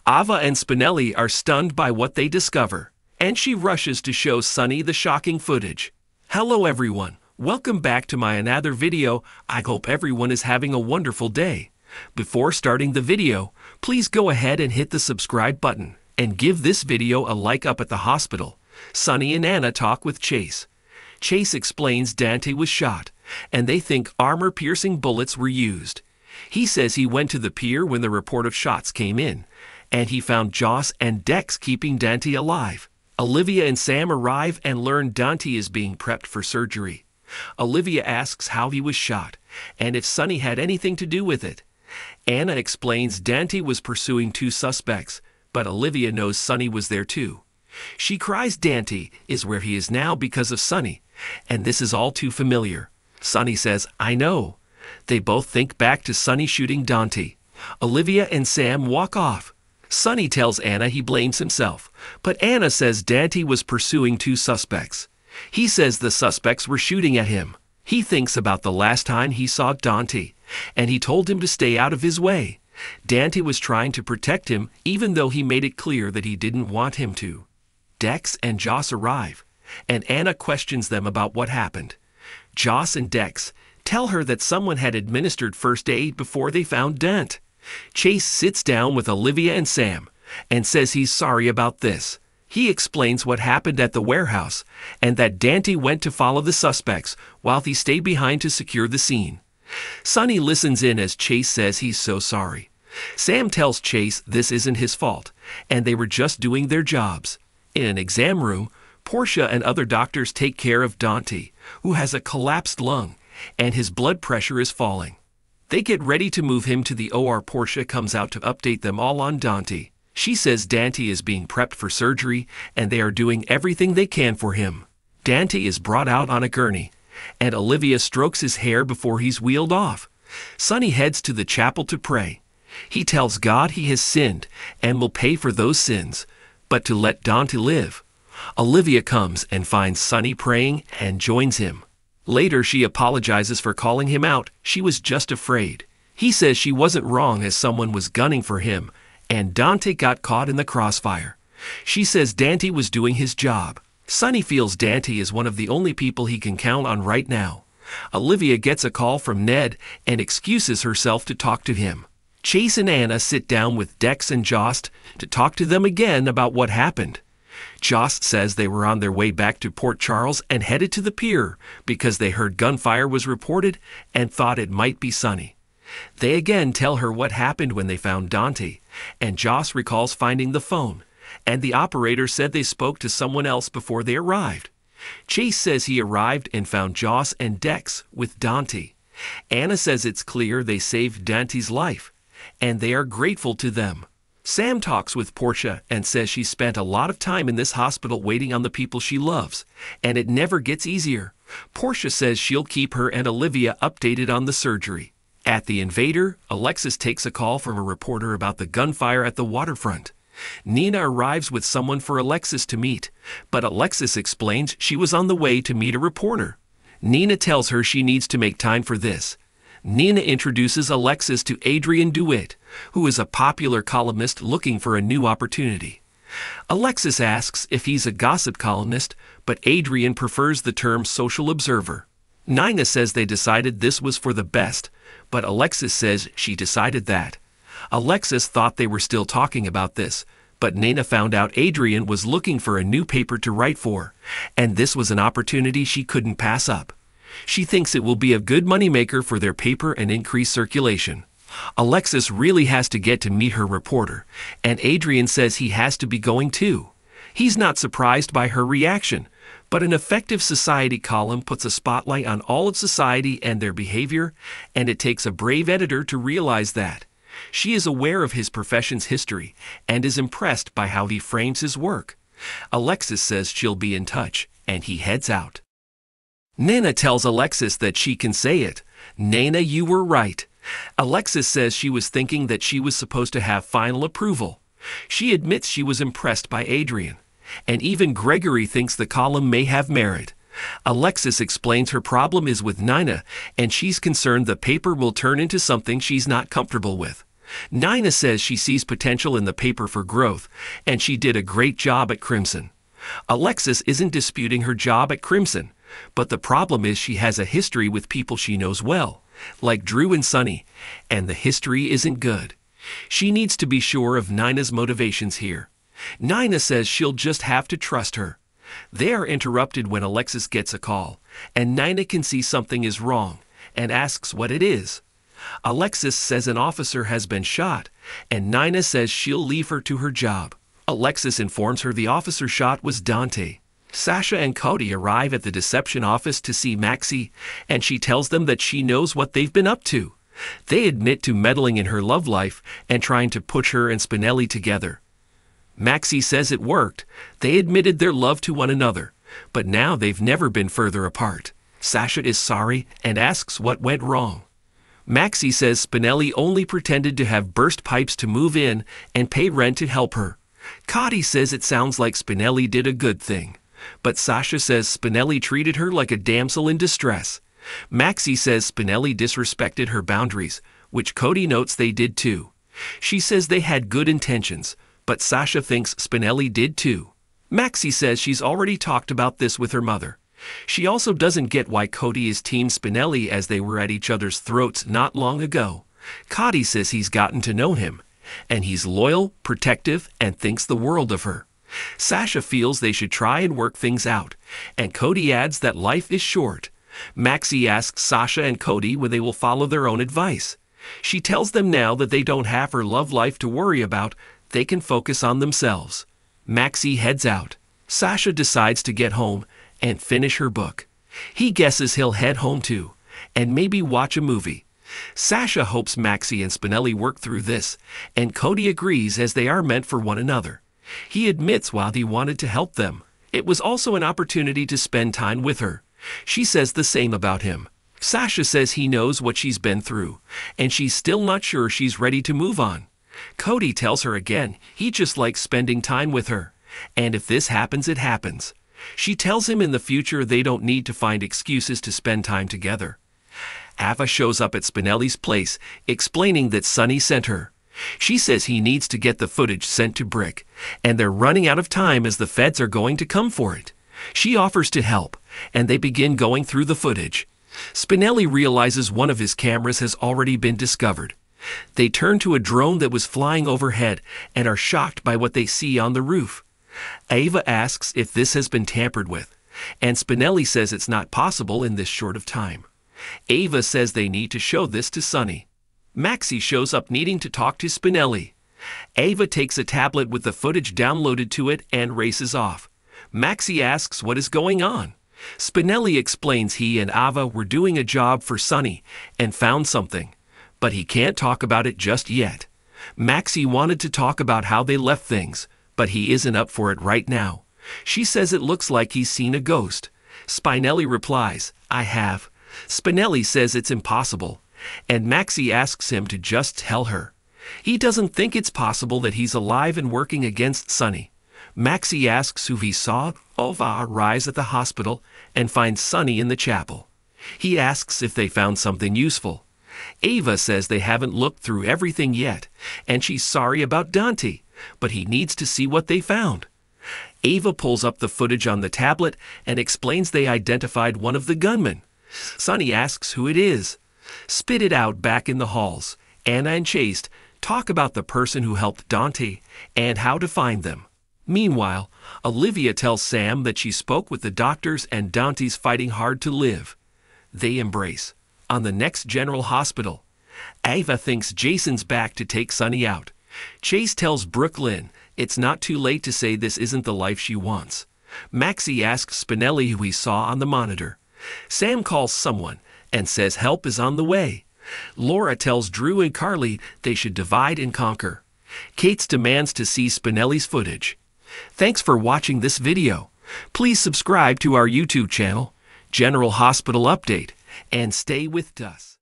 Ava and Spinelli are stunned by what they discover, and she rushes to show Sonny the shocking footage. Hello everyone, welcome back to my another video. I hope everyone is having a wonderful day. Before starting the video, please go ahead and hit the subscribe button, and give this video a like. Up at the hospital, Sonny and Anna talk with Chase. Chase explains Dante was shot, and they think armor-piercing bullets were used. He says he went to the pier when the report of shots came in, and he found Joss and Dex keeping Dante alive. Olivia and Sam arrive and learn Dante is being prepped for surgery. Olivia asks how he was shot, and if Sonny had anything to do with it. Anna explains Dante was pursuing two suspects, but Olivia knows Sonny was there too. She cries Dante is where he is now because of Sonny, and this is all too familiar. Sonny says, I know. They both think back to Sonny shooting Dante. Olivia and Sam walk off. Sonny tells Anna he blames himself, but Anna says Dante was pursuing two suspects. He says the suspects were shooting at him. He thinks about the last time he saw Dante, and he told him to stay out of his way. Dante was trying to protect him, even though he made it clear that he didn't want him to. Dex and Joss arrive, and Anna questions them about what happened. Joss and Dex tell her that someone had administered first aid before they found Dante. Chase sits down with Olivia and Sam and says he's sorry about this. He explains what happened at the warehouse and that Dante went to follow the suspects while he stayed behind to secure the scene. Sonny listens in as Chase says he's so sorry. Sam tells Chase this isn't his fault and they were just doing their jobs. In an exam room, Portia and other doctors take care of Dante, who has a collapsed lung and his blood pressure is falling. They get ready to move him to the OR. Portia comes out to update them all on Dante. She says Dante is being prepped for surgery and they are doing everything they can for him. Dante is brought out on a gurney, and Olivia strokes his hair before he's wheeled off. Sonny heads to the chapel to pray. He tells God he has sinned and will pay for those sins, but to let Dante live. Olivia comes and finds Sonny praying and joins him. Later, she apologizes for calling him out. She was just afraid. He says she wasn't wrong as someone was gunning for him, and Dante got caught in the crossfire. She says Dante was doing his job. Sonny feels Dante is one of the only people he can count on right now. Olivia gets a call from Ned and excuses herself to talk to him. Chase and Anna sit down with Dex and Joss to talk to them again about what happened. Joss says they were on their way back to Port Charles and headed to the pier because they heard gunfire was reported and thought it might be Sonny. They again tell her what happened when they found Dante, and Joss recalls finding the phone, and the operator said they spoke to someone else before they arrived. Chase says he arrived and found Joss and Dex with Dante. Anna says it's clear they saved Dante's life, and they are grateful to them. Sam talks with Portia and says she spent a lot of time in this hospital waiting on the people she loves, and it never gets easier. Portia says she'll keep her and Olivia updated on the surgery. At the Invader, Alexis takes a call from a reporter about the gunfire at the waterfront. Nina arrives with someone for Alexis to meet, but Alexis explains she was on the way to meet a reporter. Nina tells her she needs to make time for this. Nina introduces Alexis to Adrian DeWitt, who is a popular columnist looking for a new opportunity. Alexis asks if he's a gossip columnist, but Adrian prefers the term social observer. Nina says they decided this was for the best, but Alexis says she decided that. Alexis thought they were still talking about this, but Nina found out Adrian was looking for a new paper to write for, and this was an opportunity she couldn't pass up. She thinks it will be a good moneymaker for their paper and increase circulation. Alexis really has to get to meet her reporter, and Adrian says he has to be going too. He's not surprised by her reaction, but an effective society column puts a spotlight on all of society and their behavior, and it takes a brave editor to realize that. She is aware of his profession's history and is impressed by how he frames his work. Alexis says she'll be in touch, and he heads out. Nina tells Alexis that she can say it. Nina, you were right. Alexis says she was thinking that she was supposed to have final approval. She admits she was impressed by Adrian, and even Gregory thinks the column may have merit. Alexis explains her problem is with Nina, and she's concerned the paper will turn into something she's not comfortable with. Nina says she sees potential in the paper for growth, and she did a great job at Crimson. Alexis isn't disputing her job at Crimson, but the problem is she has a history with people she knows well, like Drew and Sonny, and the history isn't good. She needs to be sure of Nina's motivations here. Nina says she'll just have to trust her. They are interrupted when Alexis gets a call, and Nina can see something is wrong, and asks what it is. Alexis says an officer has been shot, and Nina says she'll leave her to her job. Alexis informs her the officer shot was Dante. Sasha and Cody arrive at the deception office to see Maxie, and she tells them that she knows what they've been up to. They admit to meddling in her love life and trying to put her and Spinelli together. Maxie says it worked. They admitted their love to one another, but now they've never been further apart. Sasha is sorry and asks what went wrong. Maxie says Spinelli only pretended to have burst pipes to move in and pay rent to help her. Cody says it sounds like Spinelli did a good thing, but Sasha says Spinelli treated her like a damsel in distress. Maxie says Spinelli disrespected her boundaries, which Cody notes they did too. She says they had good intentions, but Sasha thinks Spinelli did too. Maxie says she's already talked about this with her mother. She also doesn't get why Cody is Team Spinelli as they were at each other's throats not long ago. Cody says he's gotten to know him, and he's loyal, protective, and thinks the world of her. Sasha feels they should try and work things out, and Cody adds that life is short. Maxie asks Sasha and Cody when they will follow their own advice. She tells them now that they don't have her love life to worry about, they can focus on themselves. Maxie heads out. Sasha decides to get home and finish her book. He guesses he'll head home too, and maybe watch a movie. Sasha hopes Maxie and Spinelli work through this, and Cody agrees as they are meant for one another. He admits while he wanted to help them, it was also an opportunity to spend time with her. She says the same about him. Sasha says he knows what she's been through, and she's still not sure she's ready to move on. Cody tells her again he just likes spending time with her, and if this happens, it happens. She tells him in the future they don't need to find excuses to spend time together. Ava shows up at Spinelli's place, explaining that Sonny sent her. She says he needs to get the footage sent to Brick, and they're running out of time as the feds are going to come for it. She offers to help, and they begin going through the footage. Spinelli realizes one of his cameras has already been discovered. They turn to a drone that was flying overhead and are shocked by what they see on the roof. Ava asks if this has been tampered with, and Spinelli says it's not possible in this short of time. Ava says they need to show this to Sonny. Maxie shows up needing to talk to Spinelli. Ava takes a tablet with the footage downloaded to it and races off. Maxie asks what is going on. Spinelli explains he and Ava were doing a job for Sonny and found something, but he can't talk about it just yet. Maxie wanted to talk about how they left things, but he isn't up for it right now. She says it looks like he's seen a ghost. Spinelli replies, I have. Spinelli says it's impossible, and Maxie asks him to just tell her. He doesn't think it's possible that he's alive and working against Sonny. Maxie asks who he saw. Ova arrives at the hospital and finds Sonny in the chapel. He asks if they found something useful. Ava says they haven't looked through everything yet, and she's sorry about Dante, but he needs to see what they found. Ava pulls up the footage on the tablet and explains they identified one of the gunmen. Sonny asks who it is. Spit it out back in the halls. Anna and Chase talk about the person who helped Dante and how to find them. Meanwhile, Olivia tells Sam that she spoke with the doctors and Dante's fighting hard to live. They embrace. On the next General Hospital, Ava thinks Jason's back to take Sonny out. Chase tells Brooklyn it's not too late to say this isn't the life she wants. Maxie asks Spinelli who he saw on the monitor. Sam calls someone and says help is on the way. Laura tells Drew and Carly they should divide and conquer. Kate demands to see Spinelli's footage. Thanks for watching this video. Please subscribe to our YouTube channel, General Hospital Update, and stay with us.